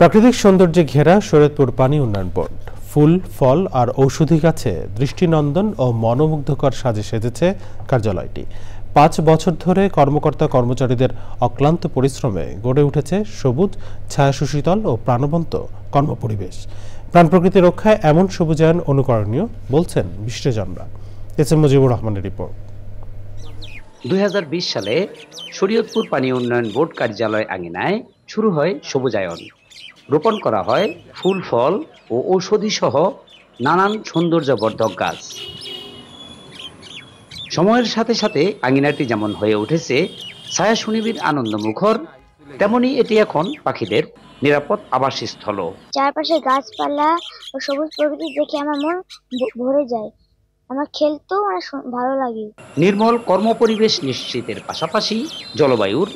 প্রাকৃতিক সৌন্দর্যে ঘেরা শরীয়তপুর পানি উন্নয়ন বোর্ড ফুল, ফল আর ঔষধি গাছে দৃষ্টিনন্দন ও মনোমুগ্ধকর সাজে সেজেছে কার্যালয়টি। ৫ বছর ধরে কর্মকর্তা কর্মচারীদের অক্লান্ত পরিশ্রমে গড়ে উঠেছে সবুজ, ছায়াসুশীতল ও প্রাণবন্ত কর্মপরিবেশ। প্রাণ প্রকৃতি রক্ষায় এমন সবুজায়ন অনুকরণীয় বলছেন বিশেষজ্ঞরা। এস এম মুজিবুর রহমানের রিপোর্ট। ২০২০ সালে শরীয়তপুর পানি উন্নয়ন বোর্ড কার্যালয় আঙিনায় শুরু হয় সবুজায়ন। রোপণ করা হয় ফুল, ফল ও ঔষধি সহ নানান সৌন্দর্যবর্ধক গাছ। সময়ের সাথে সাথে আঙিনাটি যেমন হয়ে উঠেছে ছায়া সুনিবিড় আনন্দমুখর, তেমনি এটি এখন পাখিদের নিরাপদ আবাসস্থল। চারপাশে গাছপালা ও সবুজ প্রকৃতি দেখে আমার মন ভরে যায়। আমার খেলতেও অনেক ভালো লাগে। নির্মল কর্মপরিবেশ নিশ্চিতের পাশাপাশি জলবায়ুর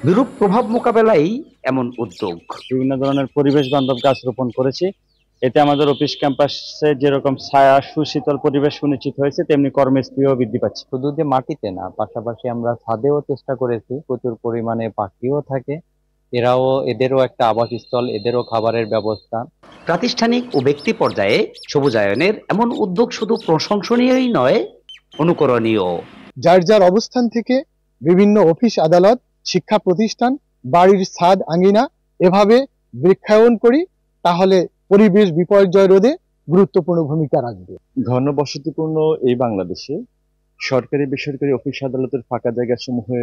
বিরূপ প্রভাব মোকাবেলায় এমন উদ্যোগ। বিভিন্ন ধরনের পরিবেশ বান্ধব গাছ রোপণ করেছি। এতে আমাদের অফিস ক্যাম্পাসে যেরকম ছায়া সুশীতল পরিবেশ সুনিশ্চিত হয়েছে, তেমনি কর্মস্পৃহ বৃদ্ধি পাচ্ছে। শুধু যে মাটিতে না, পাশাপাশি আমরা ছাদেও চেষ্টা করেছি। প্রচুর পরিমাণে পাখিও থাকে, এদেরও একটা আবাসস্থল, এদেরও খাবারের ব্যবস্থা। প্রাতিষ্ঠানিক ও ব্যক্তি পর্যায়ে সবুজায়নের এমন উদ্যোগ শুধু প্রশংসনীয়ই নয়, অনুকরণীয়। যার যার অবস্থান থেকে বিভিন্ন অফিস আদালত, শিক্ষা প্রতিষ্ঠান, বাড়ির ছাদ আঙ্গিনা এভাবে বৃক্ষায়ন করি, তাহলে পরিবেশ বিপর্যয় রোধে গুরুত্বপূর্ণ ভূমিকা রাখবে। ঘনবসতিপূর্ণ এই বাংলাদেশে সরকারি বেসরকারি অফিস আদালতের ফাঁকা জায়গাসমূহে,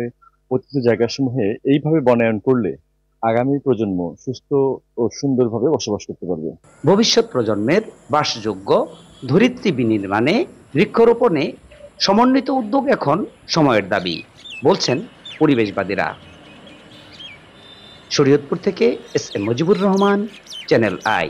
পতিত জায়গাসমূহে এইভাবে বনায়ন করলে আগামী প্রজন্ম সুস্থ ও সুন্দরভাবে বসবাস করতে পারবে। ভবিষ্যৎ প্রজন্মের বাসযোগ্য ধরিত্রী বিনির্মাণে বৃক্ষরোপণে সমন্বিত উদ্যোগ এখন সময়ের দাবি, বলছেন পরিবেশবাদীরা। শরীয়তপুর থেকে S M Mujibur Rahman, Channel I.